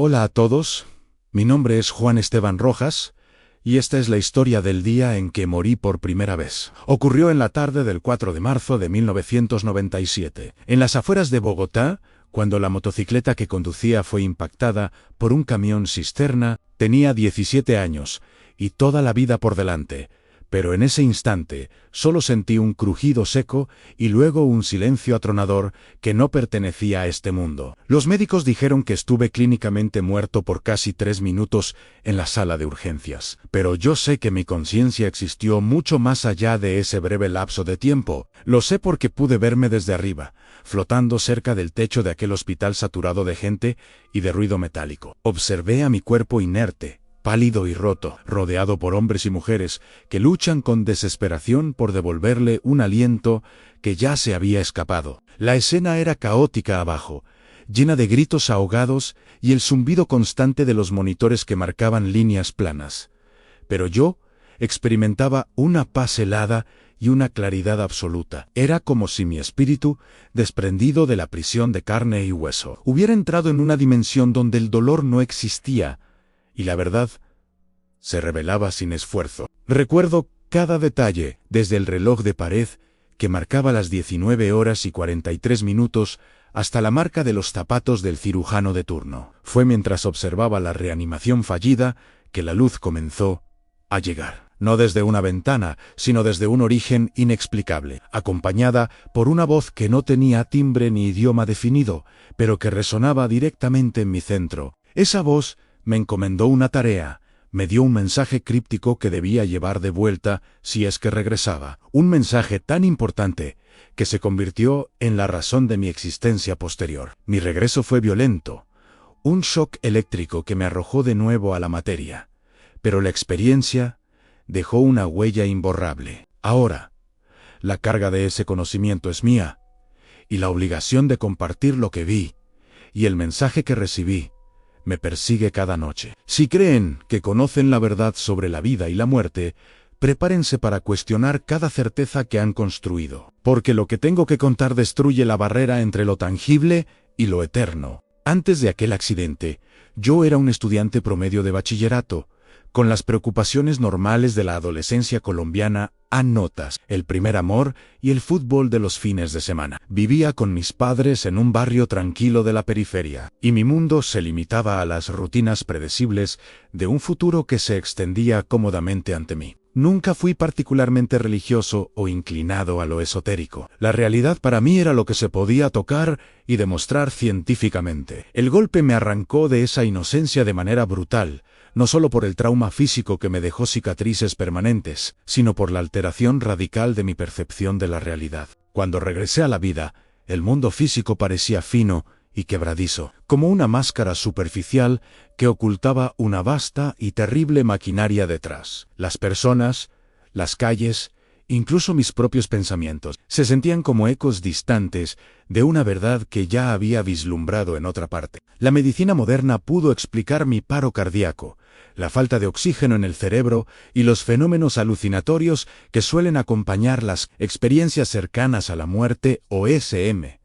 Hola a todos, mi nombre es Juan Esteban Rojas, y esta es la historia del día en que morí por primera vez. Ocurrió en la tarde del 4 de marzo de 1997, en las afueras de Bogotá, cuando la motocicleta que conducía fue impactada por un camión cisterna. Tenía 17 años, y toda la vida por delante. Pero en ese instante solo sentí un crujido seco y luego un silencio atronador que no pertenecía a este mundo. Los médicos dijeron que estuve clínicamente muerto por casi 3 minutos en la sala de urgencias. Pero yo sé que mi conciencia existió mucho más allá de ese breve lapso de tiempo. Lo sé porque pude verme desde arriba, flotando cerca del techo de aquel hospital saturado de gente y de ruido metálico. Observé a mi cuerpo inerte, pálido y roto, rodeado por hombres y mujeres que luchan con desesperación por devolverle un aliento que ya se había escapado. La escena era caótica abajo, llena de gritos ahogados y el zumbido constante de los monitores que marcaban líneas planas. Pero yo experimentaba una paz helada y una claridad absoluta. Era como si mi espíritu, desprendido de la prisión de carne y hueso, hubiera entrado en una dimensión donde el dolor no existía, y la verdad se revelaba sin esfuerzo. Recuerdo cada detalle, desde el reloj de pared, que marcaba las 19:43 hasta la marca de los zapatos del cirujano de turno. Fue mientras observaba la reanimación fallida que la luz comenzó a llegar. No desde una ventana, sino desde un origen inexplicable, acompañada por una voz que no tenía timbre ni idioma definido, pero que resonaba directamente en mi centro. Esa voz me encomendó una tarea, me dio un mensaje críptico que debía llevar de vuelta si es que regresaba. Un mensaje tan importante que se convirtió en la razón de mi existencia posterior. Mi regreso fue violento, un shock eléctrico que me arrojó de nuevo a la materia. Pero la experiencia dejó una huella imborrable. Ahora, la carga de ese conocimiento es mía, y la obligación de compartir lo que vi y el mensaje que recibí me persigue cada noche. Si creen que conocen la verdad sobre la vida y la muerte, prepárense para cuestionar cada certeza que han construido, porque lo que tengo que contar destruye la barrera entre lo tangible y lo eterno. Antes de aquel accidente, yo era un estudiante promedio de bachillerato, con las preocupaciones normales de la adolescencia colombiana a notas, el primer amor y el fútbol de los fines de semana. Vivía con mis padres en un barrio tranquilo de la periferia, y mi mundo se limitaba a las rutinas predecibles de un futuro que se extendía cómodamente ante mí. Nunca fui particularmente religioso o inclinado a lo esotérico. La realidad para mí era lo que se podía tocar y demostrar científicamente. El golpe me arrancó de esa inocencia de manera brutal, no solo por el trauma físico que me dejó cicatrices permanentes, sino por la alteración radical de mi percepción de la realidad. Cuando regresé a la vida, el mundo físico parecía fino y quebradizo, como una máscara superficial que ocultaba una vasta y terrible maquinaria detrás. Las personas, las calles, incluso mis propios pensamientos, se sentían como ecos distantes de una verdad que ya había vislumbrado en otra parte. La medicina moderna pudo explicar mi paro cardíaco, la falta de oxígeno en el cerebro y los fenómenos alucinatorios que suelen acompañar las experiencias cercanas a la muerte o SM.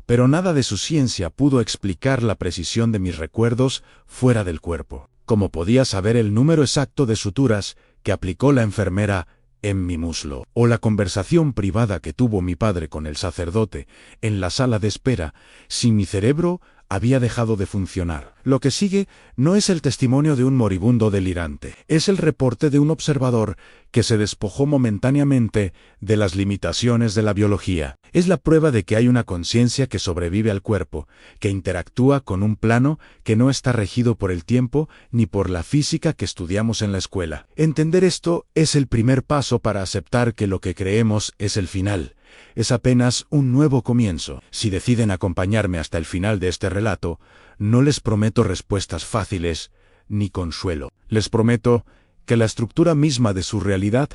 Pero nada de su ciencia pudo explicar la precisión de mis recuerdos fuera del cuerpo. ¿Cómo podía saber el número exacto de suturas que aplicó la enfermera en mi muslo, o la conversación privada que tuvo mi padre con el sacerdote en la sala de espera, si mi cerebro había dejado de funcionar? Lo que sigue no es el testimonio de un moribundo delirante, es el reporte de un observador que se despojó momentáneamente de las limitaciones de la biología. Es la prueba de que hay una conciencia que sobrevive al cuerpo, que interactúa con un plano que no está regido por el tiempo ni por la física que estudiamos en la escuela. Entender esto es el primer paso para aceptar que lo que creemos es el final. Es apenas un nuevo comienzo. Si deciden acompañarme hasta el final de este relato, no les prometo respuestas fáciles ni consuelo. Les prometo que la estructura misma de su realidad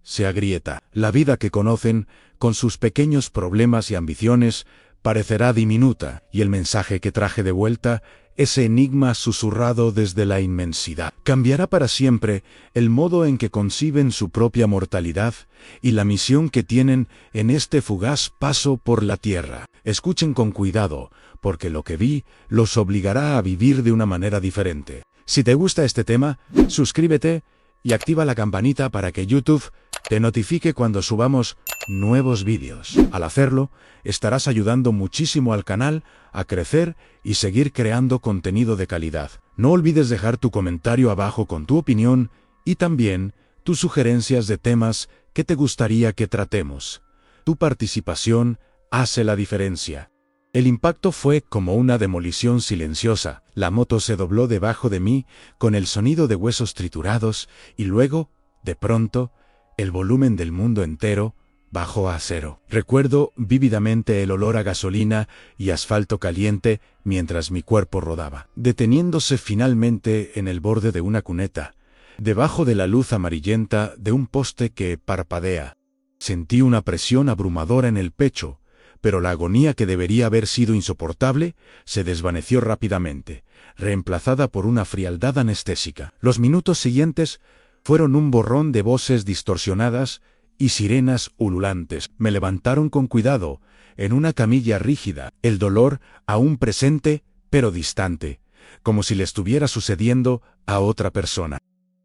se agrieta. La vida que conocen, con sus pequeños problemas y ambiciones, parecerá diminuta, y el mensaje que traje de vuelta ese enigma susurrado desde la inmensidad. Cambiará para siempre el modo en que conciben su propia mortalidad y la misión que tienen en este fugaz paso por la tierra. Escuchen con cuidado, porque lo que vi los obligará a vivir de una manera diferente. Si te gusta este tema, suscríbete y activa la campanita para que YouTube te notifique cuando subamos nuevos vídeos. Al hacerlo, estarás ayudando muchísimo al canal a crecer y seguir creando contenido de calidad. No olvides dejar tu comentario abajo con tu opinión y también tus sugerencias de temas que te gustaría que tratemos. Tu participación hace la diferencia. El impacto fue como una demolición silenciosa. La moto se dobló debajo de mí con el sonido de huesos triturados y luego, de pronto, el volumen del mundo entero bajó a cero. Recuerdo vívidamente el olor a gasolina y asfalto caliente mientras mi cuerpo rodaba, deteniéndose finalmente en el borde de una cuneta, debajo de la luz amarillenta de un poste que parpadea. Sentí una presión abrumadora en el pecho, pero la agonía que debería haber sido insoportable se desvaneció rápidamente, reemplazada por una frialdad anestésica. Los minutos siguientes fueron un borrón de voces distorsionadas y sirenas ululantes. Me levantaron con cuidado, en una camilla rígida, el dolor aún presente, pero distante, como si le estuviera sucediendo a otra persona.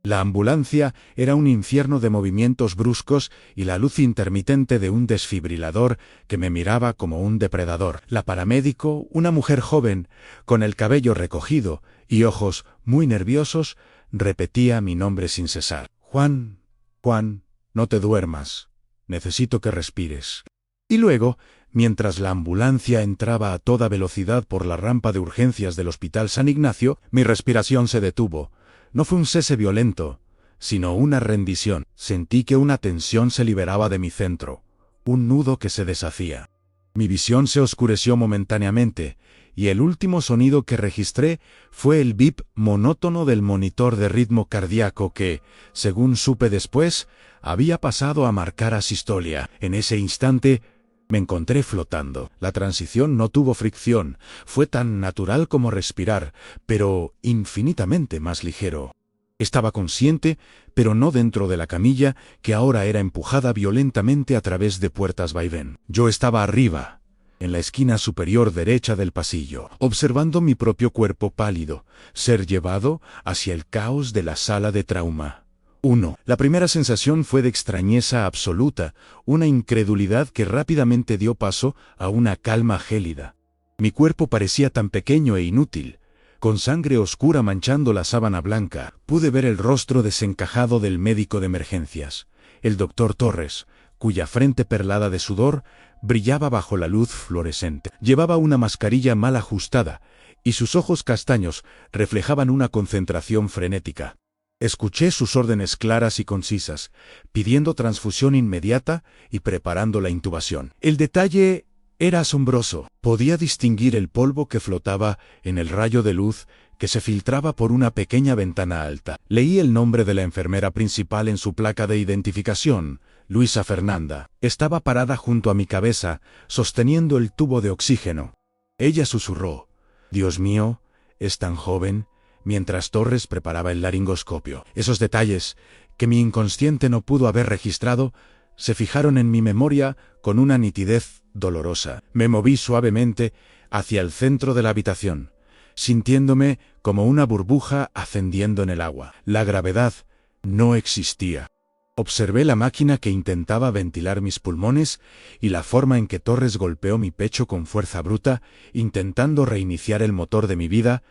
La ambulancia era un infierno de movimientos bruscos y la luz intermitente de un desfibrilador que me miraba como un depredador. La paramédico, una mujer joven, con el cabello recogido y ojos muy nerviosos, repetía mi nombre sin cesar. Juan, Juan, no te duermas. Necesito que respires. Y luego, mientras la ambulancia entraba a toda velocidad por la rampa de urgencias del Hospital San Ignacio, mi respiración se detuvo. No fue un cese violento, sino una rendición. Sentí que una tensión se liberaba de mi centro, un nudo que se deshacía. Mi visión se oscureció momentáneamente, y el último sonido que registré fue el bip monótono del monitor de ritmo cardíaco que, según supe después, había pasado a marcar asistolia. En ese instante, me encontré flotando. La transición no tuvo fricción, fue tan natural como respirar, pero infinitamente más ligero. Estaba consciente, pero no dentro de la camilla, que ahora era empujada violentamente a través de puertas vaivén. Yo estaba arriba, en la esquina superior derecha del pasillo, observando mi propio cuerpo pálido, ser llevado hacia el caos de la sala de trauma. 1. La primera sensación fue de extrañeza absoluta, una incredulidad que rápidamente dio paso a una calma gélida. Mi cuerpo parecía tan pequeño e inútil. Con sangre oscura manchando la sábana blanca, pude ver el rostro desencajado del médico de emergencias, el doctor Torres, cuya frente perlada de sudor brillaba bajo la luz fluorescente. Llevaba una mascarilla mal ajustada, y sus ojos castaños reflejaban una concentración frenética. Escuché sus órdenes claras y concisas, pidiendo transfusión inmediata y preparando la intubación. El detalle era asombroso. Podía distinguir el polvo que flotaba en el rayo de luz que se filtraba por una pequeña ventana alta. Leí el nombre de la enfermera principal en su placa de identificación, Luisa Fernanda. Estaba parada junto a mi cabeza, sosteniendo el tubo de oxígeno. Ella susurró: «Dios mío, es tan joven», mientras Torres preparaba el laringoscopio. Esos detalles, que mi inconsciente no pudo haber registrado, se fijaron en mi memoria con una nitidez dolorosa. Me moví suavemente hacia el centro de la habitación, sintiéndome como una burbuja ascendiendo en el agua. La gravedad no existía. Observé la máquina que intentaba ventilar mis pulmones y la forma en que Torres golpeó mi pecho con fuerza bruta, intentando reiniciar el motor de mi vida.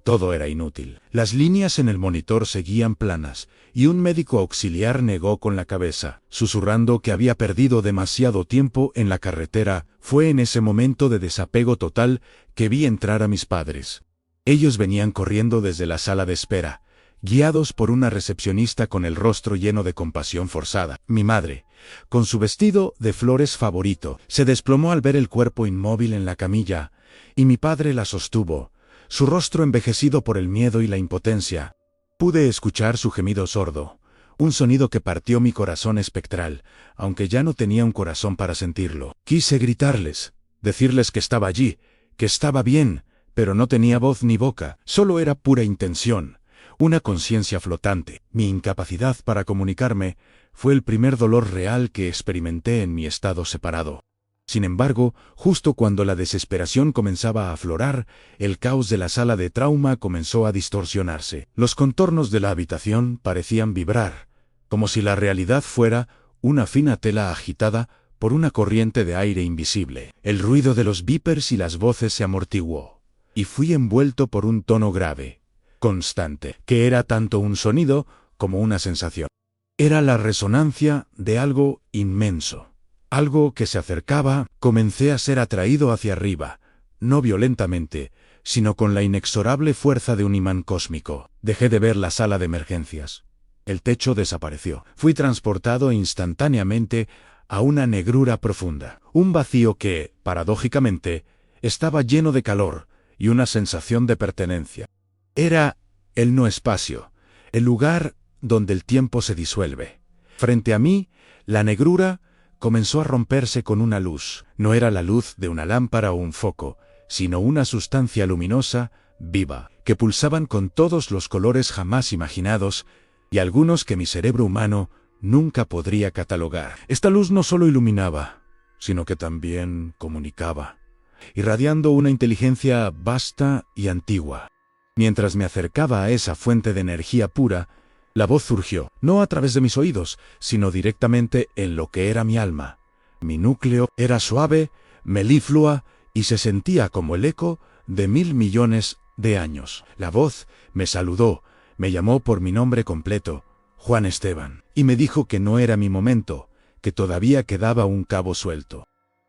Todo era inútil. Las líneas en el monitor seguían planas, y un médico auxiliar negó con la cabeza, susurrando que había perdido demasiado tiempo en la carretera. Fue en ese momento de desapego total que vi entrar a mis padres. Ellos venían corriendo desde la sala de espera, guiados por una recepcionista con el rostro lleno de compasión forzada. Mi madre, con su vestido de flores favorito, se desplomó al ver el cuerpo inmóvil en la camilla, y mi padre la sostuvo, su rostro envejecido por el miedo y la impotencia. Pude escuchar su gemido sordo, un sonido que partió mi corazón espectral, aunque ya no tenía un corazón para sentirlo. Quise gritarles, decirles que estaba allí, que estaba bien, pero no tenía voz ni boca, solo era pura intención, una conciencia flotante. Mi incapacidad para comunicarme fue el primer dolor real que experimenté en mi estado separado. Sin embargo, justo cuando la desesperación comenzaba a aflorar, el caos de la sala de trauma comenzó a distorsionarse. Los contornos de la habitación parecían vibrar, como si la realidad fuera una fina tela agitada por una corriente de aire invisible. El ruido de los beepers y las voces se amortiguó, y fui envuelto por un tono grave, constante, que era tanto un sonido como una sensación. Era la resonancia de algo inmenso. Algo que se acercaba. Comencé a ser atraído hacia arriba, no violentamente, sino con la inexorable fuerza de un imán cósmico. Dejé de ver la sala de emergencias. El techo desapareció. Fui transportado instantáneamente a una negrura profunda. Un vacío que, paradójicamente, estaba lleno de calor y una sensación de pertenencia. Era el no espacio, el lugar donde el tiempo se disuelve. Frente a mí, la negrura comenzó a romperse con una luz. No era la luz de una lámpara o un foco, sino una sustancia luminosa, viva, que pulsaban con todos los colores jamás imaginados y algunos que mi cerebro humano nunca podría catalogar. Esta luz no solo iluminaba, sino que también comunicaba, irradiando una inteligencia vasta y antigua. Mientras me acercaba a esa fuente de energía pura, la voz surgió, no a través de mis oídos, sino directamente en lo que era mi alma. Mi núcleo era suave, meliflua, y se sentía como el eco de 1.000 millones de años. La voz me saludó, me llamó por mi nombre completo, Juan Esteban, y me dijo que no era mi momento, que todavía quedaba un cabo suelto.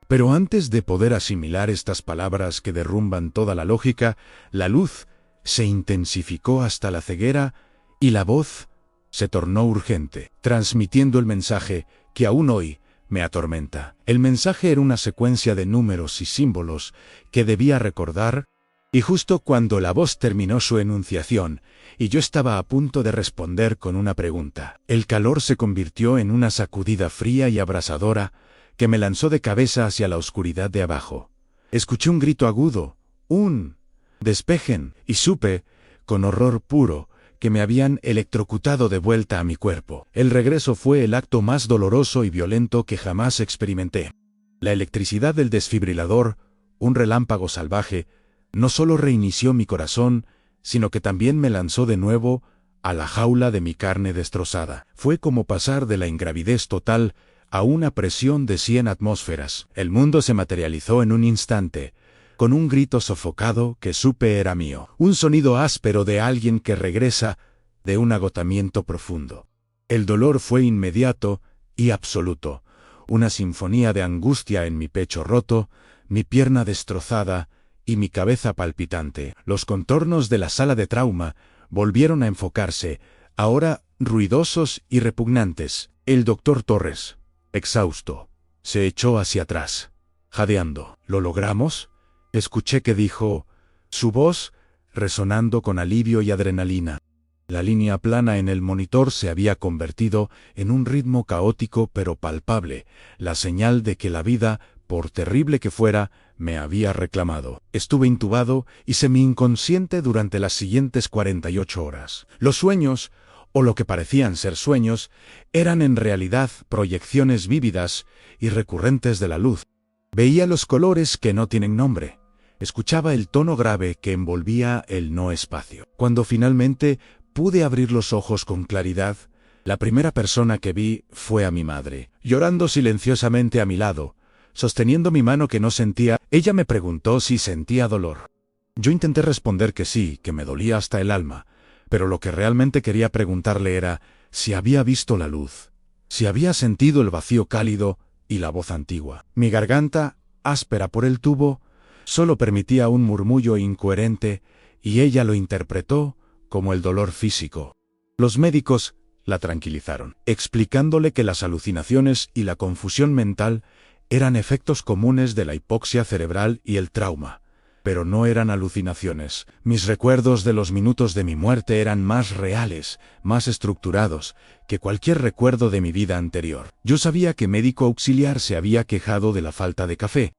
Pero antes de poder asimilar estas palabras que derrumban toda la lógica, la luz se intensificó hasta la ceguera y la voz se tornó urgente, transmitiendo el mensaje que aún hoy me atormenta. El mensaje era una secuencia de números y símbolos que debía recordar, y justo cuando la voz terminó su enunciación, y yo estaba a punto de responder con una pregunta, el calor se convirtió en una sacudida fría y abrasadora que me lanzó de cabeza hacia la oscuridad de abajo. Escuché un grito agudo, un «despejen», y supe, con horror puro, que me habían electrocutado de vuelta a mi cuerpo. El regreso fue el acto más doloroso y violento que jamás experimenté. La electricidad del desfibrilador, un relámpago salvaje, no solo reinició mi corazón, sino que también me lanzó de nuevo a la jaula de mi carne destrozada. Fue como pasar de la ingravidez total a una presión de 100 atmósferas. El mundo se materializó en un instante, con un grito sofocado que supe era mío, un sonido áspero de alguien que regresa de un agotamiento profundo. El dolor fue inmediato y absoluto, una sinfonía de angustia en mi pecho roto, mi pierna destrozada y mi cabeza palpitante. Los contornos de la sala de trauma volvieron a enfocarse, ahora ruidosos y repugnantes. El doctor Torres, exhausto, se echó hacia atrás, jadeando. ¿Lo logramos?, escuché que dijo, su voz resonando con alivio y adrenalina. La línea plana en el monitor se había convertido en un ritmo caótico pero palpable, la señal de que la vida, por terrible que fuera, me había reclamado. Estuve intubado y semi-inconsciente durante las siguientes 48 horas. Los sueños, o lo que parecían ser sueños, eran en realidad proyecciones vívidas y recurrentes de la luz. Veía los colores que no tienen nombre. Escuchaba el tono grave que envolvía el no espacio. Cuando finalmente pude abrir los ojos con claridad, la primera persona que vi fue a mi madre, llorando silenciosamente a mi lado, sosteniendo mi mano que no sentía. Ella me preguntó si sentía dolor. Yo intenté responder que sí, que me dolía hasta el alma, pero lo que realmente quería preguntarle era si había visto la luz, si había sentido el vacío cálido y la voz antigua. Mi garganta, áspera por el tubo, solo permitía un murmullo incoherente y ella lo interpretó como el dolor físico. Los médicos la tranquilizaron, explicándole que las alucinaciones y la confusión mental eran efectos comunes de la hipoxia cerebral y el trauma, pero no eran alucinaciones. Mis recuerdos de los minutos de mi muerte eran más reales, más estructurados, que cualquier recuerdo de mi vida anterior. Yo sabía que médico auxiliar se había quejado de la falta de café.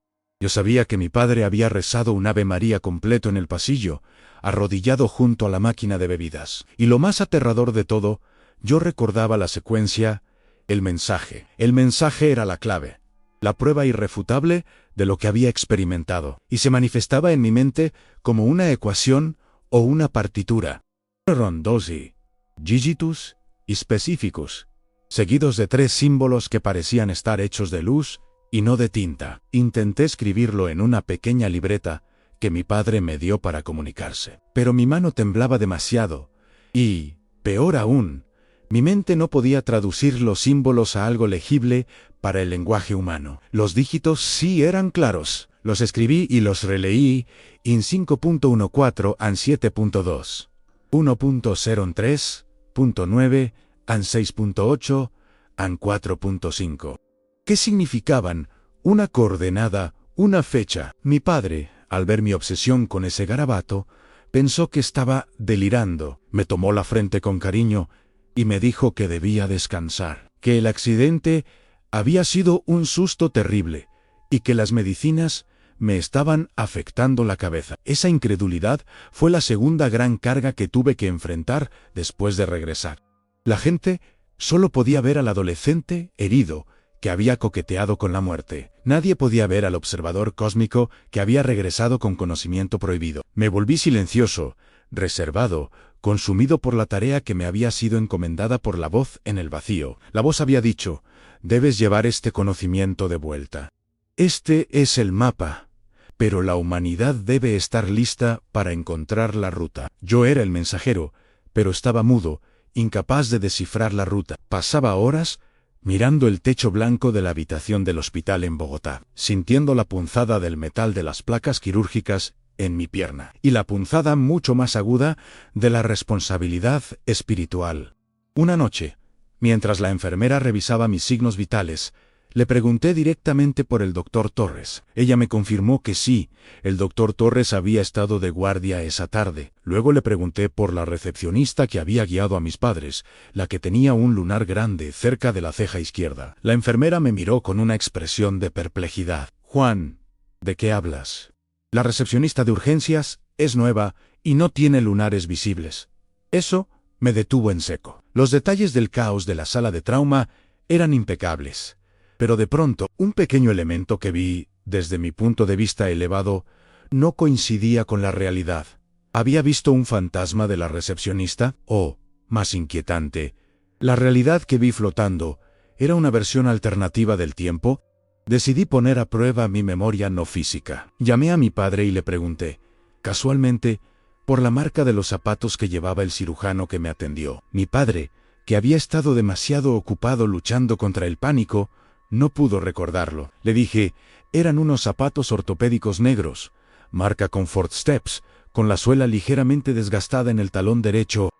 Yo sabía que mi padre había rezado un Ave María completo en el pasillo, arrodillado junto a la máquina de bebidas. Y lo más aterrador de todo, yo recordaba la secuencia, el mensaje. El mensaje era la clave, la prueba irrefutable de lo que había experimentado, y se manifestaba en mi mente como una ecuación o una partitura. Rondosi, digitus y specificus, seguidos de 3 símbolos que parecían estar hechos de luz y no de tinta. Intenté escribirlo en una pequeña libreta que mi padre me dio para comunicarse, pero mi mano temblaba demasiado y, peor aún, mi mente no podía traducir los símbolos a algo legible para el lenguaje humano. Los dígitos sí eran claros. Los escribí y los releí en 5.14 and 7.2, 1.03.9 and 6.8 and 4.5. ¿Qué significaban? Una coordenada, una fecha. Mi padre, al ver mi obsesión con ese garabato, pensó que estaba delirando. Me tomó la frente con cariño y me dijo que debía descansar, que el accidente había sido un susto terrible y que las medicinas me estaban afectando la cabeza. Esa incredulidad fue la segunda gran carga que tuve que enfrentar después de regresar. La gente solo podía ver al adolescente herido que había coqueteado con la muerte. Nadie podía ver al observador cósmico que había regresado con conocimiento prohibido. Me volví silencioso, reservado, consumido por la tarea que me había sido encomendada por la voz en el vacío. La voz había dicho: debes llevar este conocimiento de vuelta. Este es el mapa, pero la humanidad debe estar lista para encontrar la ruta. Yo era el mensajero, pero estaba mudo, incapaz de descifrar la ruta. Pasaba horas mirando el techo blanco de la habitación del hospital en Bogotá, sintiendo la punzada del metal de las placas quirúrgicas en mi pierna, y la punzada mucho más aguda de la responsabilidad espiritual. Una noche, mientras la enfermera revisaba mis signos vitales, le pregunté directamente por el doctor Torres. Ella me confirmó que sí, el doctor Torres había estado de guardia esa tarde. Luego le pregunté por la recepcionista que había guiado a mis padres, la que tenía un lunar grande cerca de la ceja izquierda. La enfermera me miró con una expresión de perplejidad. Juan, ¿de qué hablas? La recepcionista de urgencias es nueva y no tiene lunares visibles. Eso me detuvo en seco. Los detalles del caos de la sala de trauma eran impecables. Pero de pronto, un pequeño elemento que vi, desde mi punto de vista elevado, no coincidía con la realidad. ¿Había visto un fantasma de la recepcionista? O, más inquietante, ¿la realidad que vi flotando era una versión alternativa del tiempo? Decidí poner a prueba mi memoria no física. Llamé a mi padre y le pregunté, casualmente, por la marca de los zapatos que llevaba el cirujano que me atendió. Mi padre, que había estado demasiado ocupado luchando contra el pánico, no pudo recordarlo. Le dije, eran unos zapatos ortopédicos negros, marca Comfort Steps, con la suela ligeramente desgastada en el talón derecho.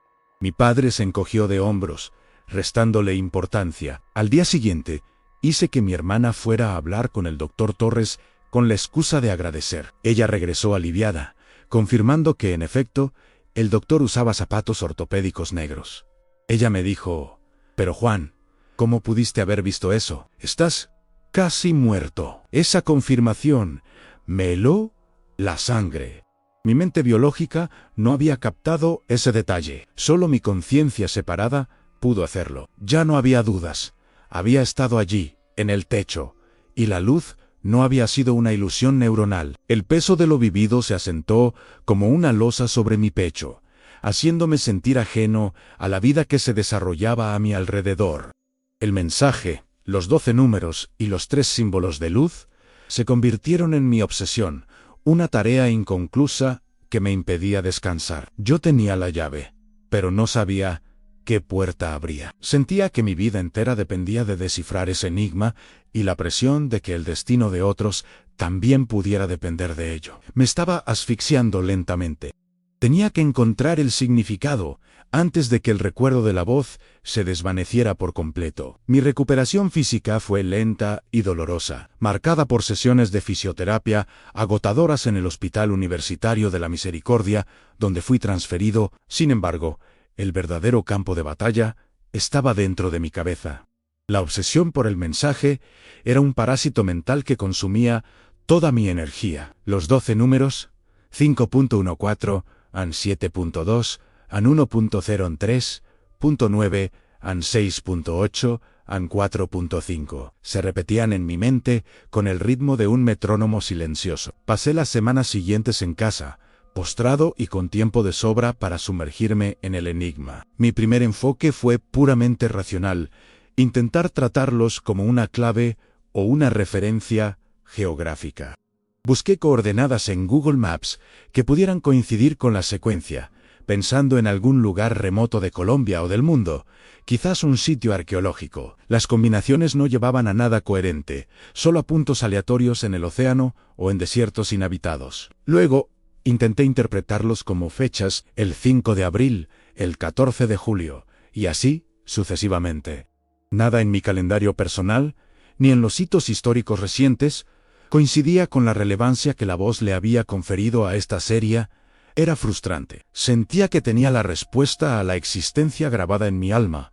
Mi padre se encogió de hombros, restándole importancia. Al día siguiente, hice que mi hermana fuera a hablar con el doctor Torres con la excusa de agradecer. Ella regresó aliviada, confirmando que, en efecto, el doctor usaba zapatos ortopédicos negros. Ella me dijo, pero Juan, ¿cómo pudiste haber visto eso? Estás casi muerto. Esa confirmación me heló la sangre. Mi mente biológica no había captado ese detalle. Solo mi conciencia separada pudo hacerlo. Ya no había dudas. Había estado allí, en el techo, y la luz no había sido una ilusión neuronal. El peso de lo vivido se asentó como una losa sobre mi pecho, haciéndome sentir ajeno a la vida que se desarrollaba a mi alrededor. El mensaje, los 12 números y los 3 símbolos de luz se convirtieron en mi obsesión, una tarea inconclusa que me impedía descansar. Yo tenía la llave, pero no sabía qué puerta abría. Sentía que mi vida entera dependía de descifrar ese enigma y la presión de que el destino de otros también pudiera depender de ello. Me estaba asfixiando lentamente. Tenía que encontrar el significado antes de que el recuerdo de la voz se desvaneciera por completo. Mi recuperación física fue lenta y dolorosa, marcada por sesiones de fisioterapia agotadoras en el Hospital Universitario de la Misericordia, donde fui transferido. Sin embargo, el verdadero campo de batalla estaba dentro de mi cabeza. La obsesión por el mensaje era un parásito mental que consumía toda mi energía. Los 12 números, 5.14, an 7.2, an 1.0, an 3.9, an 6.8, an 4.5. Se repetían en mi mente con el ritmo de un metrónomo silencioso. Pasé las semanas siguientes en casa, postrado y con tiempo de sobra para sumergirme en el enigma. Mi primer enfoque fue puramente racional, intentar tratarlos como una clave o una referencia geográfica. Busqué coordenadas en Google Maps que pudieran coincidir con la secuencia, pensando en algún lugar remoto de Colombia o del mundo, quizás un sitio arqueológico. Las combinaciones no llevaban a nada coherente, solo a puntos aleatorios en el océano o en desiertos inhabitados. Luego, intenté interpretarlos como fechas, el 5 de abril, el 14 de julio, y así sucesivamente. Nada en mi calendario personal, ni en los hitos históricos recientes, coincidía con la relevancia que la voz le había conferido a esta serie. Era frustrante. Sentía que tenía la respuesta a la existencia grabada en mi alma,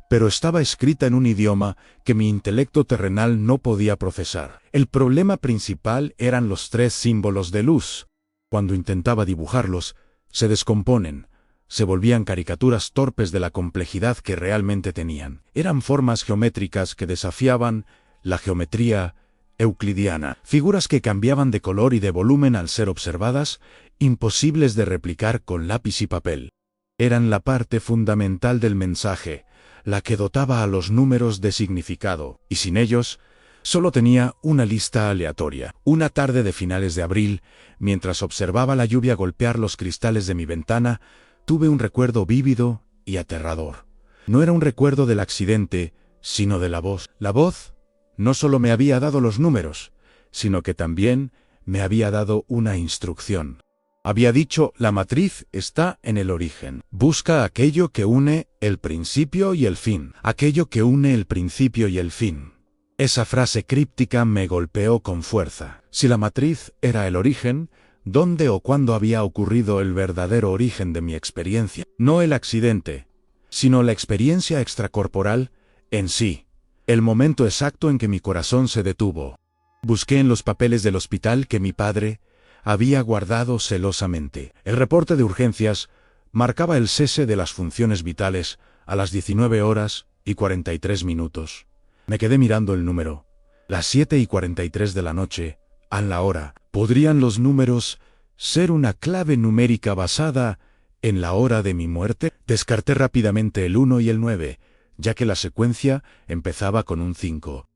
pero estaba escrita en un idioma que mi intelecto terrenal no podía procesar. El problema principal eran los 3 símbolos de luz. Cuando intentaba dibujarlos, se descomponen, se volvían caricaturas torpes de la complejidad que realmente tenían. Eran formas geométricas que desafiaban la geometría euclidiana, figuras que cambiaban de color y de volumen al ser observadas, imposibles de replicar con lápiz y papel. Eran la parte fundamental del mensaje, la que dotaba a los números de significado, y sin ellos, solo tenía una lista aleatoria. Una tarde de finales de abril, mientras observaba la lluvia golpear los cristales de mi ventana, tuve un recuerdo vívido y aterrador. No era un recuerdo del accidente, sino de la voz. La voz no solo me había dado los números, sino que también me había dado una instrucción. Había dicho: la matriz está en el origen. Busca aquello que une el principio y el fin. Aquello que une el principio y el fin. Esa frase críptica me golpeó con fuerza. Si la matriz era el origen, ¿dónde o cuándo había ocurrido el verdadero origen de mi experiencia? No el accidente, sino la experiencia extracorporal en sí. El momento exacto en que mi corazón se detuvo. Busqué en los papeles del hospital que mi padre había guardado celosamente. El reporte de urgencias marcaba el cese de las funciones vitales a las 19:43. Me quedé mirando el número. Las 7:43 de la noche, a la hora. ¿Podrían los números ser una clave numérica basada en la hora de mi muerte? Descarté rápidamente el 1 y el 9, ya que la secuencia empezaba con un 5.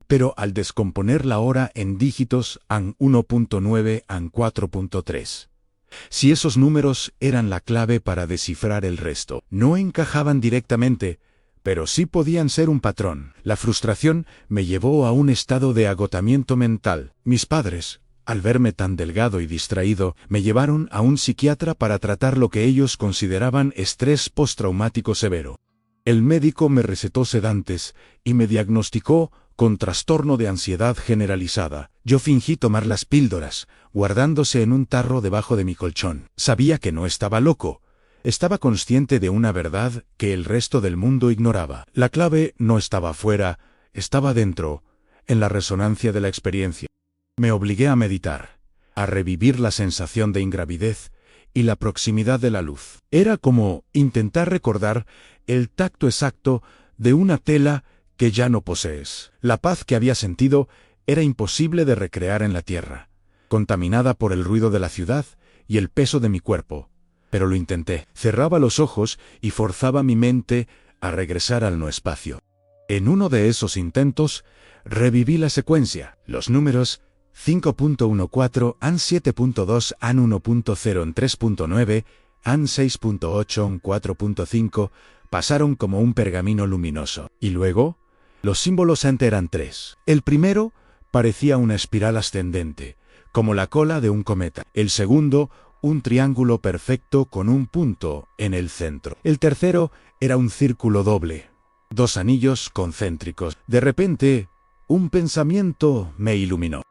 Pero al descomponer la hora en dígitos an 1.9 an 4.3. Si esos números eran la clave para descifrar el resto, no encajaban directamente, pero sí podían ser un patrón. La frustración me llevó a un estado de agotamiento mental. Mis padres, al verme tan delgado y distraído, me llevaron a un psiquiatra para tratar lo que ellos consideraban estrés postraumático severo. El médico me recetó sedantes y me diagnosticó con trastorno de ansiedad generalizada. Yo fingí tomar las píldoras, guardándose en un tarro debajo de mi colchón. Sabía que no estaba loco. Estaba consciente de una verdad que el resto del mundo ignoraba. La clave no estaba afuera, estaba dentro, en la resonancia de la experiencia. Me obligué a meditar, a revivir la sensación de ingravidez y la proximidad de la luz. Era como intentar recordar el tacto exacto de una tela que ya no posees. La paz que había sentido era imposible de recrear en la tierra, contaminada por el ruido de la ciudad y el peso de mi cuerpo. Pero lo intenté. Cerraba los ojos y forzaba mi mente a regresar al no espacio. En uno de esos intentos, reviví la secuencia. Los números 5.14, an 7.2, an 1.0, an 3.9, an 6.8, an 4.5, pasaron como un pergamino luminoso. Y luego, los símbolos eran 3. El primero parecía una espiral ascendente, como la cola de un cometa. El segundo, un triángulo perfecto con un punto en el centro. El tercero era un círculo doble, 2 anillos concéntricos. De repente, un pensamiento me iluminó.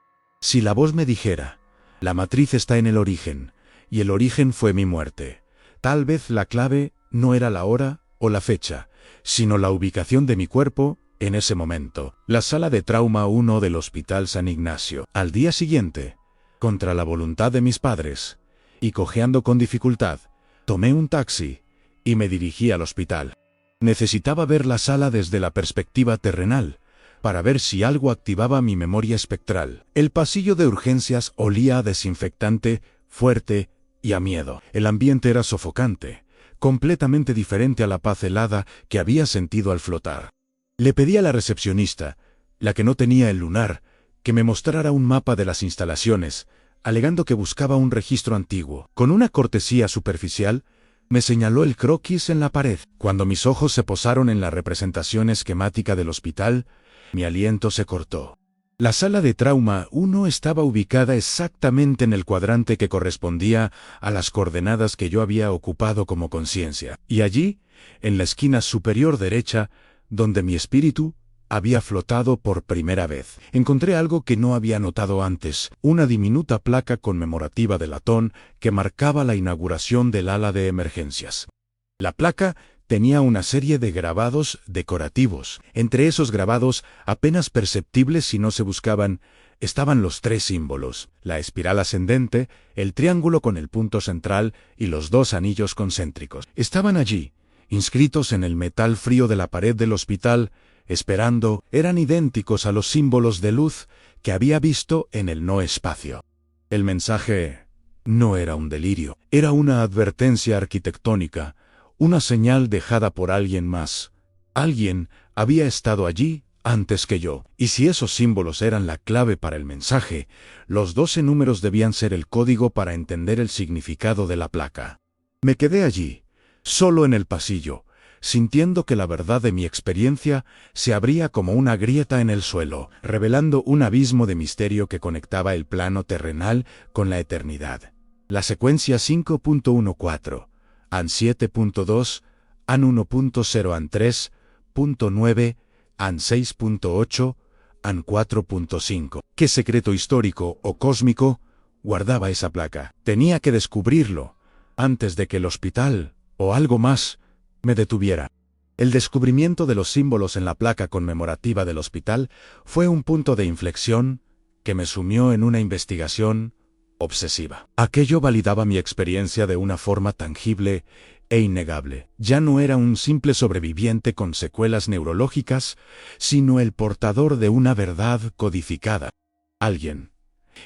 Si la voz me dijera: la matriz está en el origen, y el origen fue mi muerte, tal vez la clave no era la hora o la fecha, sino la ubicación de mi cuerpo en ese momento, la sala de trauma 1 del Hospital San Ignacio. Al día siguiente, contra la voluntad de mis padres, y cojeando con dificultad, tomé un taxi y me dirigí al hospital. Necesitaba ver la sala desde la perspectiva terrenal, para ver si algo activaba mi memoria espectral. El pasillo de urgencias olía a desinfectante, fuerte y a miedo. El ambiente era sofocante, completamente diferente a la paz helada que había sentido al flotar. Le pedí a la recepcionista, la que no tenía el lunar, que me mostrara un mapa de las instalaciones, alegando que buscaba un registro antiguo. Con una cortesía superficial, me señaló el croquis en la pared. Cuando mis ojos se posaron en la representación esquemática del hospital, mi aliento se cortó. La sala de trauma 1 estaba ubicada exactamente en el cuadrante que correspondía a las coordenadas que yo había ocupado como conciencia. Y allí, en la esquina superior derecha, donde mi espíritu había flotado por primera vez, encontré algo que no había notado antes, una diminuta placa conmemorativa de latón que marcaba la inauguración del ala de emergencias. La placa tenía una serie de grabados decorativos. Entre esos grabados, apenas perceptibles si no se buscaban, estaban los 3 símbolos: la espiral ascendente, el triángulo con el punto central y los 2 anillos concéntricos. Estaban allí, inscritos en el metal frío de la pared del hospital, esperando. Eran idénticos a los símbolos de luz que había visto en el no espacio. El mensaje no era un delirio, era una advertencia arquitectónica, una señal dejada por alguien más. Alguien había estado allí antes que yo, y si esos símbolos eran la clave para el mensaje, los 12 números debían ser el código para entender el significado de la placa. Me quedé allí, solo en el pasillo, sintiendo que la verdad de mi experiencia se abría como una grieta en el suelo, revelando un abismo de misterio que conectaba el plano terrenal con la eternidad. La secuencia 5.14, AN 7.2, AN 1.0, AN 3.9, AN 6.8, AN 4.5. ¿Qué secreto histórico o cósmico guardaba esa placa? Tenía que descubrirlo antes de que el hospital, o algo más, me detuviera. El descubrimiento de los símbolos en la placa conmemorativa del hospital fue un punto de inflexión que me sumió en una investigación obsesiva. Aquello validaba mi experiencia de una forma tangible e innegable. Ya no era un simple sobreviviente con secuelas neurológicas, sino el portador de una verdad codificada. Alguien,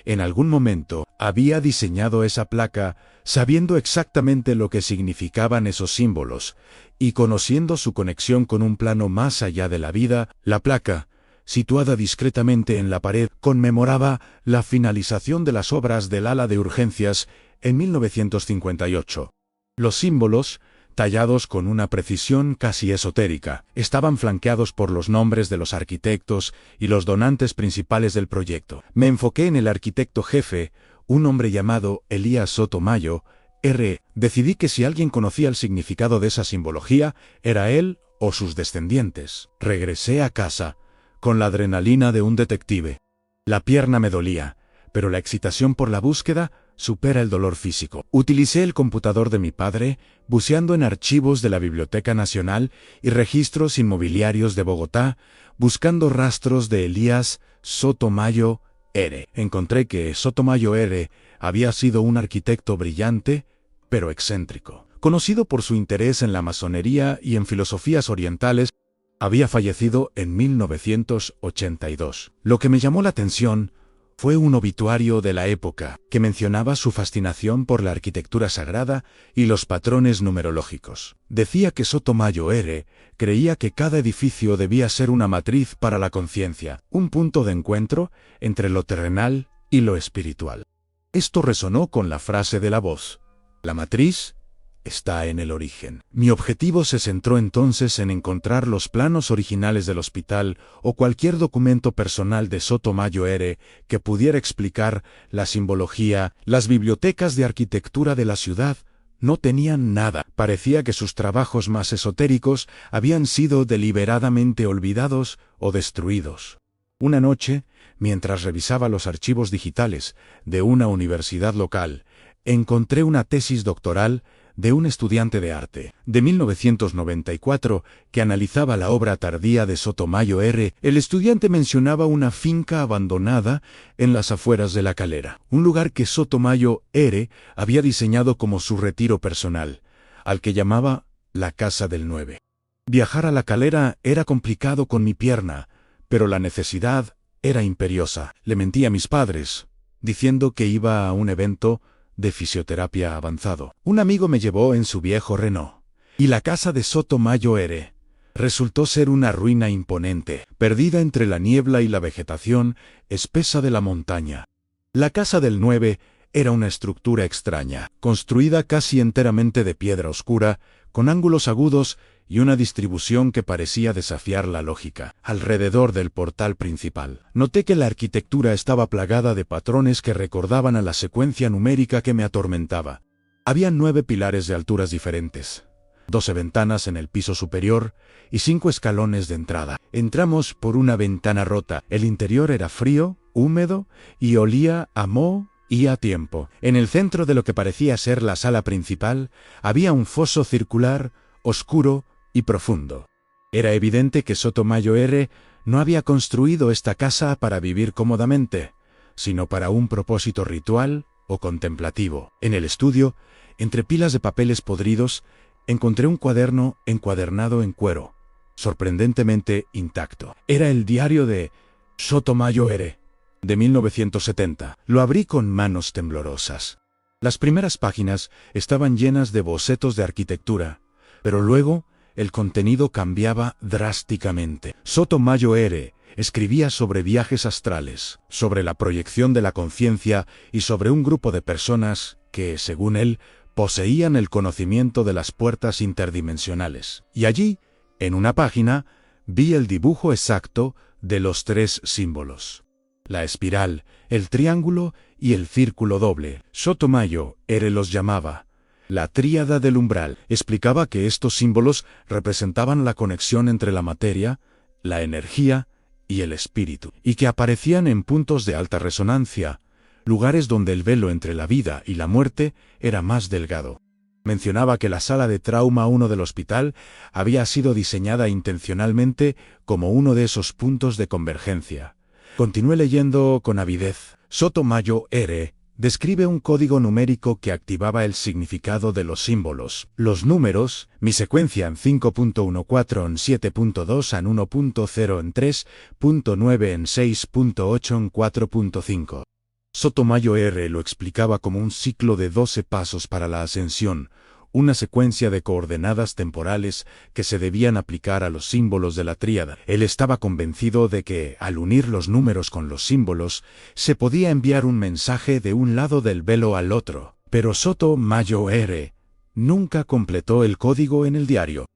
en algún momento, había diseñado esa placa sabiendo exactamente lo que significaban esos símbolos y conociendo su conexión con un plano más allá de la vida. La placa, situada discretamente en la pared, conmemoraba la finalización de las obras del ala de urgencias en 1958. Los símbolos, tallados con una precisión casi esotérica, estaban flanqueados por los nombres de los arquitectos y los donantes principales del proyecto. Me enfoqué en el arquitecto jefe, un hombre llamado Elías Sotomayor, R. Decidí que si alguien conocía el significado de esa simbología, era él o sus descendientes. Regresé a casa, con la adrenalina de un detective. La pierna me dolía, pero la excitación por la búsqueda supera el dolor físico. Utilicé el computador de mi padre, buceando en archivos de la Biblioteca Nacional y registros inmobiliarios de Bogotá, buscando rastros de Elías Sotomayor R. Encontré que Sotomayor R. había sido un arquitecto brillante, pero excéntrico. Conocido por su interés en la masonería y en filosofías orientales, había fallecido en 1982. Lo que me llamó la atención fue un obituario de la época que mencionaba su fascinación por la arquitectura sagrada y los patrones numerológicos. Decía que Sotomayor R. creía que cada edificio debía ser una matriz para la conciencia, un punto de encuentro entre lo terrenal y lo espiritual. Esto resonó con la frase de la voz: la matriz está en el origen. Mi objetivo se centró entonces en encontrar los planos originales del hospital o cualquier documento personal de Sotomayor R. que pudiera explicar la simbología. Las bibliotecas de arquitectura de la ciudad no tenían nada. Parecía que sus trabajos más esotéricos habían sido deliberadamente olvidados o destruidos. Una noche, mientras revisaba los archivos digitales de una universidad local, encontré una tesis doctoral de un estudiante de arte, de 1994, que analizaba la obra tardía de Sotomayor. El estudiante mencionaba una finca abandonada en las afueras de La Calera, un lugar que Sotomayor había diseñado como su retiro personal, al que llamaba la Casa del 9. Viajar a La Calera era complicado con mi pierna, pero la necesidad era imperiosa. Le mentí a mis padres, diciendo que iba a un evento de fisioterapia avanzado. Un amigo me llevó en su viejo Renault. Y la casa de Sotomayor resultó ser una ruina imponente, perdida entre la niebla y la vegetación espesa de la montaña. La Casa del 9 era una estructura extraña, construida casi enteramente de piedra oscura, con ángulos agudos y una distribución que parecía desafiar la lógica. Alrededor del portal principal, noté que la arquitectura estaba plagada de patrones que recordaban a la secuencia numérica que me atormentaba. Había 9 pilares de alturas diferentes, 12 ventanas en el piso superior y 5 escalones de entrada. Entramos por una ventana rota. El interior era frío, húmedo y olía a moho y a tiempo. En el centro de lo que parecía ser la sala principal había un foso circular, oscuro y profundo. Era evidente que Sotomayor no había construido esta casa para vivir cómodamente, sino para un propósito ritual o contemplativo. En el estudio, entre pilas de papeles podridos, encontré un cuaderno encuadernado en cuero, sorprendentemente intacto. Era el diario de Sotomayor, de 1970. Lo abrí con manos temblorosas. Las primeras páginas estaban llenas de bocetos de arquitectura, pero luego el contenido cambiaba drásticamente. Sotomayor escribía sobre viajes astrales, sobre la proyección de la conciencia y sobre un grupo de personas que, según él, poseían el conocimiento de las puertas interdimensionales. Y allí, en una página, vi el dibujo exacto de los 3 símbolos: la espiral, el triángulo y el círculo doble. Sotomayor los llamaba la tríada del umbral. Explicaba que estos símbolos representaban la conexión entre la materia, la energía y el espíritu, y que aparecían en puntos de alta resonancia, lugares donde el velo entre la vida y la muerte era más delgado. Mencionaba que la sala de trauma 1 del hospital había sido diseñada intencionalmente como uno de esos puntos de convergencia. Continué leyendo con avidez. Sotomayor describe un código numérico que activaba el significado de los símbolos. Los números, mi secuencia en 5.14 en 7.2 en 1.0 en 3.9 en 6.8 en 4.5. Sotomayor lo explicaba como un ciclo de 12 pasos para la ascensión, una secuencia de coordenadas temporales que se debían aplicar a los símbolos de la tríada. Él estaba convencido de que, al unir los números con los símbolos, se podía enviar un mensaje de un lado del velo al otro. Pero Sotomayor nunca completó el código en el diario.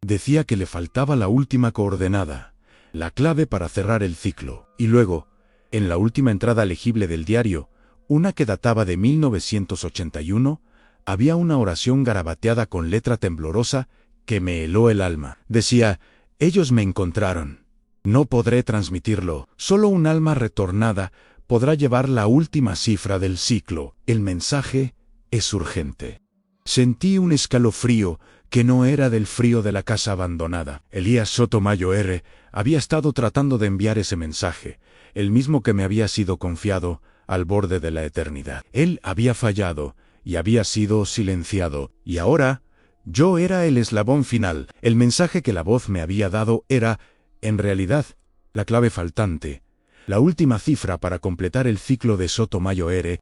Decía que le faltaba la última coordenada, la clave para cerrar el ciclo. Y luego, en la última entrada legible del diario, una que databa de 1981, había una oración garabateada con letra temblorosa que me heló el alma. Decía: ellos me encontraron. No podré transmitirlo. Solo un alma retornada podrá llevar la última cifra del ciclo. El mensaje es urgente. Sentí un escalofrío que no era del frío de la casa abandonada. Elías Sotomayor había estado tratando de enviar ese mensaje, el mismo que me había sido confiado, al borde de la eternidad. Él había fallado y había sido silenciado, y ahora yo era el eslabón final. El mensaje que la voz me había dado era, en realidad, la clave faltante, la última cifra para completar el ciclo de Sotomayor.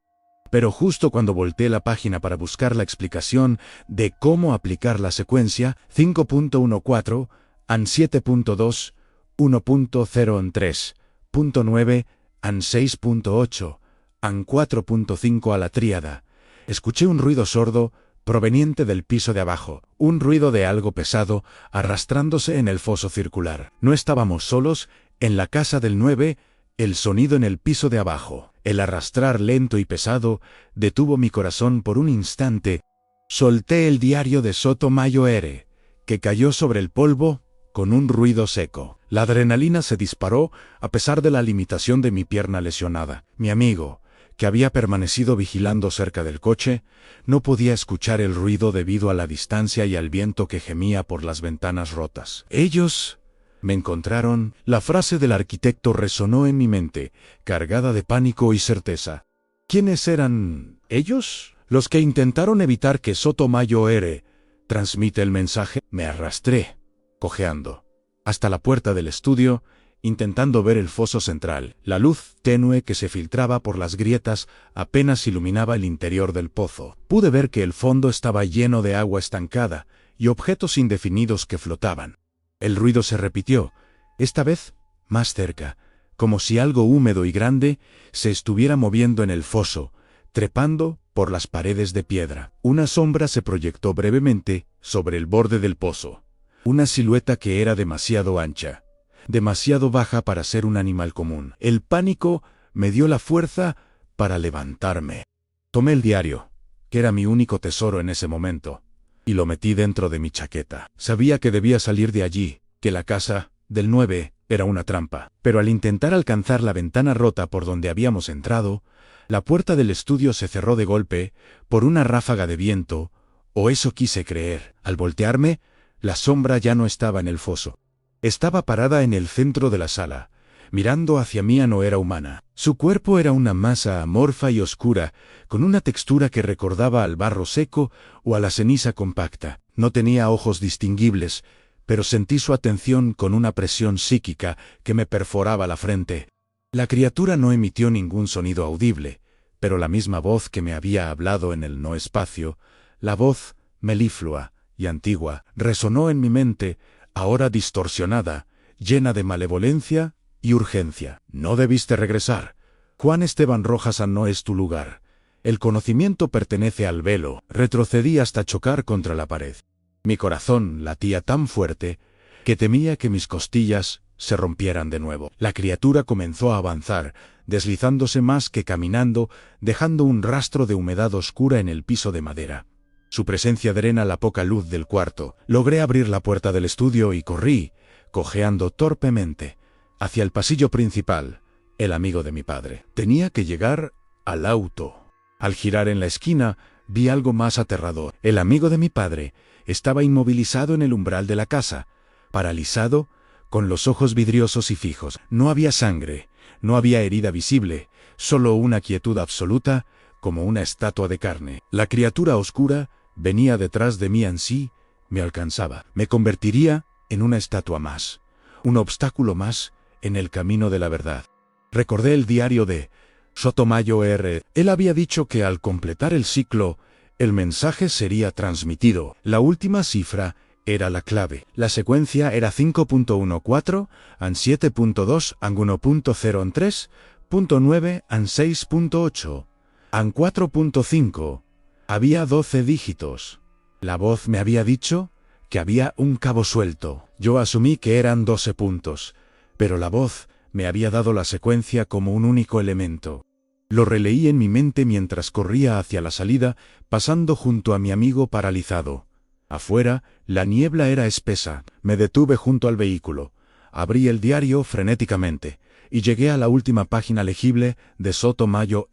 Pero justo cuando volteé la página para buscar la explicación de cómo aplicar la secuencia 5.14 en 7.2, 1.0 en 3.9 en 6.8 en 4.5 a la tríada, escuché un ruido sordo proveniente del piso de abajo, un ruido de algo pesado arrastrándose en el foso circular. No estábamos solos, en la casa del 9, el sonido en el piso de abajo, el arrastrar lento y pesado, detuvo mi corazón por un instante. Solté el diario de Sotomayor, que cayó sobre el polvo con un ruido seco. La adrenalina se disparó a pesar de la limitación de mi pierna lesionada. Mi amigo, que había permanecido vigilando cerca del coche, no podía escuchar el ruido debido a la distancia y al viento que gemía por las ventanas rotas. Ellos me encontraron. La frase del arquitecto resonó en mi mente, cargada de pánico y certeza. ¿Quiénes eran ellos? Los que intentaron evitar que Sotomayor transmite el mensaje. Me arrastré, cojeando, hasta la puerta del estudio, intentando ver el foso central. La luz tenue que se filtraba por las grietas apenas iluminaba el interior del pozo. Pude ver que el fondo estaba lleno de agua estancada y objetos indefinidos que flotaban. El ruido se repitió, esta vez más cerca, como si algo húmedo y grande se estuviera moviendo en el foso, trepando por las paredes de piedra. Una sombra se proyectó brevemente sobre el borde del pozo. Una silueta que era demasiado ancha, demasiado baja para ser un animal común. El pánico me dio la fuerza para levantarme. Tomé el diario, que era mi único tesoro en ese momento, y lo metí dentro de mi chaqueta. Sabía que debía salir de allí, que la casa del 9 era una trampa. Pero al intentar alcanzar la ventana rota por donde habíamos entrado, la puerta del estudio se cerró de golpe por una ráfaga de viento, o eso quise creer. Al voltearme, la sombra ya no estaba en el foso. Estaba parada en el centro de la sala, mirando hacia mí. No era humana. Su cuerpo era una masa amorfa y oscura, con una textura que recordaba al barro seco o a la ceniza compacta. No tenía ojos distinguibles, pero sentí su atención con una presión psíquica que me perforaba la frente. La criatura no emitió ningún sonido audible, pero la misma voz que me había hablado en el no espacio, la voz meliflua y antigua, resonó en mi mente, ahora distorsionada, llena de malevolencia y urgencia. No debiste regresar. Juan Esteban Rojas, no es tu lugar. El conocimiento pertenece al velo. Retrocedí hasta chocar contra la pared. Mi corazón latía tan fuerte que temía que mis costillas se rompieran de nuevo. La criatura comenzó a avanzar, deslizándose más que caminando, dejando un rastro de humedad oscura en el piso de madera. Su presencia drena la poca luz del cuarto. Logré abrir la puerta del estudio y corrí, cojeando torpemente, hacia el pasillo principal, el amigo de mi padre. Tenía que llegar al auto. Al girar en la esquina, vi algo más aterrador. El amigo de mi padre estaba inmovilizado en el umbral de la casa, paralizado, con los ojos vidriosos y fijos. No había sangre, no había herida visible, solo una quietud absoluta, como una estatua de carne. La criatura oscura venía detrás de mí. Ansí me alcanzaba. Me convertiría en una estatua más, un obstáculo más en el camino de la verdad. Recordé el diario de Sotomayor. Él había dicho que al completar el ciclo, el mensaje sería transmitido. La última cifra era la clave. La secuencia era 5.14, an 7.2, an 1.0, an 3.9, an 6.8, an 4.5. Había 12 dígitos. La voz me había dicho que había un cabo suelto. Yo asumí que eran 12 puntos, pero la voz me había dado la secuencia como un único elemento. Lo releí en mi mente mientras corría hacia la salida, pasando junto a mi amigo paralizado. Afuera, la niebla era espesa. Me detuve junto al vehículo. Abrí el diario frenéticamente y llegué a la última página legible de Sotomayor.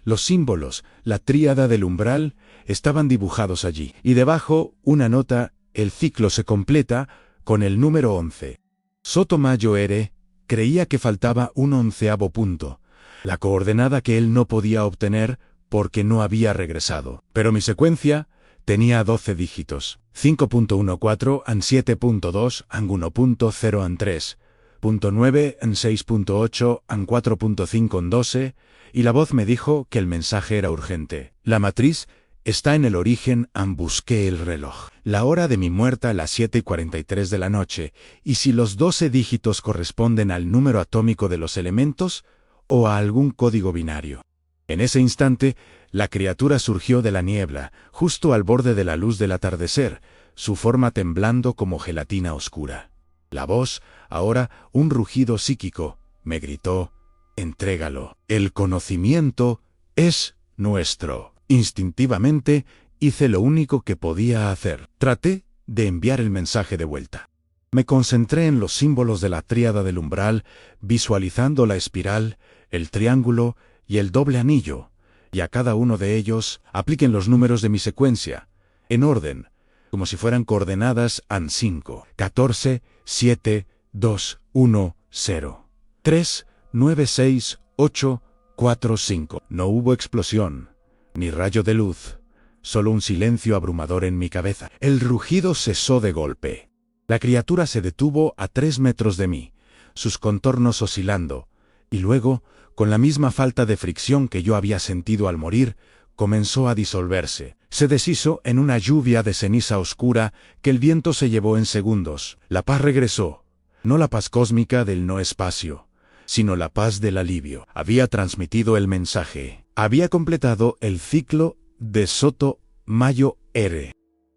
Los símbolos, la tríada del umbral, estaban dibujados allí. Y debajo, una nota: el ciclo se completa con el número 11. Sotomayor creía que faltaba un 11º punto, la coordenada que él no podía obtener porque no había regresado. Pero mi secuencia tenía 12 dígitos. 5.14, an 7.2, an 1.0, an 3.9, an 6.8, an 4.5, an 12, y la voz me dijo que el mensaje era urgente. La matriz está en el origen. Busqué el reloj. La hora de mi muerte, las 7:43 de la noche, y si los 12 dígitos corresponden al número atómico de los elementos o a algún código binario. En ese instante, la criatura surgió de la niebla, justo al borde de la luz del atardecer, su forma temblando como gelatina oscura. La voz, ahora un rugido psíquico, me gritó: «Entrégalo. El conocimiento es nuestro». Instintivamente, hice lo único que podía hacer. Traté de enviar el mensaje de vuelta. Me concentré en los símbolos de la tríada del umbral, visualizando la espiral, el triángulo y el doble anillo. y a cada uno de ellos apliquen los números de mi secuencia, en orden, como si fueran coordenadas AN 5, 14, 7, 2, 1, 0, 3, 9, 6, 8, 4, 5. No hubo explosión, ni rayo de luz, solo un silencio abrumador en mi cabeza. El rugido cesó de golpe. La criatura se detuvo a 3 metros de mí, sus contornos oscilando, y luego, con la misma falta de fricción que yo había sentido al morir, comenzó a disolverse. Se deshizo en una lluvia de ceniza oscura que el viento se llevó en segundos. La paz regresó, no la paz cósmica del no espacio, sino la paz del alivio. Había transmitido el mensaje. Había completado el ciclo de Sotomayor.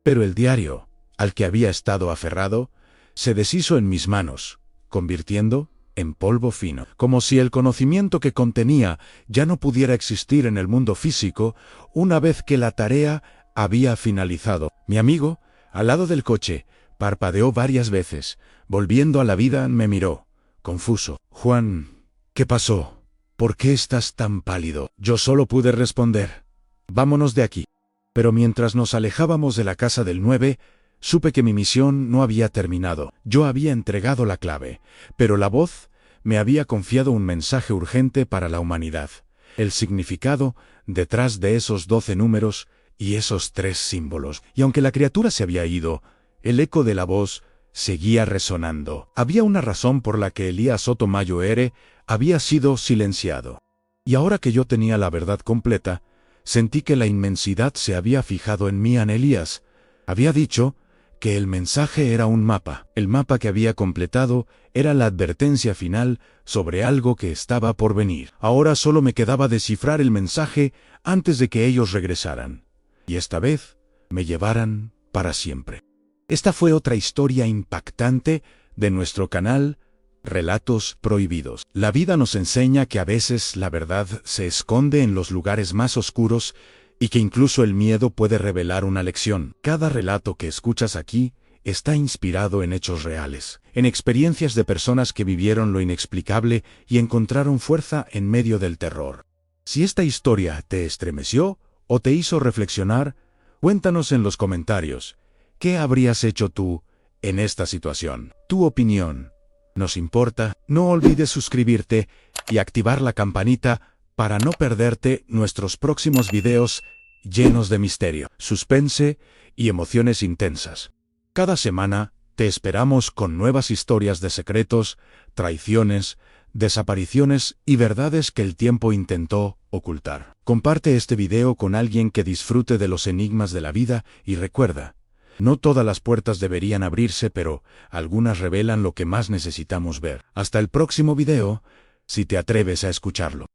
Pero el diario, al que había estado aferrado, se deshizo en mis manos, convirtiendo en polvo fino. Como si el conocimiento que contenía ya no pudiera existir en el mundo físico una vez que la tarea había finalizado. Mi amigo, al lado del coche, parpadeó varias veces. Volviendo a la vida, me miró, confuso. «Juan, ¿qué pasó? ¿Por qué estás tan pálido?» Yo solo pude responder: «Vámonos de aquí». Pero mientras nos alejábamos de la casa del 9, supe que mi misión no había terminado. Yo había entregado la clave, pero la voz me había confiado un mensaje urgente para la humanidad. El significado detrás de esos 12 números y esos 3 símbolos. Y aunque la criatura se había ido, el eco de la voz seguía resonando. Había una razón por la que Elías Sotomayor había sido silenciado. Y ahora que yo tenía la verdad completa, sentí que la inmensidad se había fijado en mí. Elías había dicho que el mensaje era un mapa. El mapa que había completado era la advertencia final sobre algo que estaba por venir. Ahora solo me quedaba descifrar el mensaje antes de que ellos regresaran. Y esta vez me llevaran para siempre. Esta fue otra historia impactante de nuestro canal Relatos Prohibidos. La vida nos enseña que a veces la verdad se esconde en los lugares más oscuros y que incluso el miedo puede revelar una lección. Cada relato que escuchas aquí está inspirado en hechos reales, en experiencias de personas que vivieron lo inexplicable y encontraron fuerza en medio del terror. Si esta historia te estremeció o te hizo reflexionar, cuéntanos en los comentarios. ¿Qué habrías hecho tú en esta situación? Tu opinión nos importa. No olvides suscribirte y activar la campanita para no perderte nuestros próximos videos llenos de misterio, suspense y emociones intensas. Cada semana te esperamos con nuevas historias de secretos, traiciones, desapariciones y verdades que el tiempo intentó ocultar. Comparte este video con alguien que disfrute de los enigmas de la vida y recuerda, no todas las puertas deberían abrirse, pero algunas revelan lo que más necesitamos ver. Hasta el próximo video, si te atreves a escucharlo.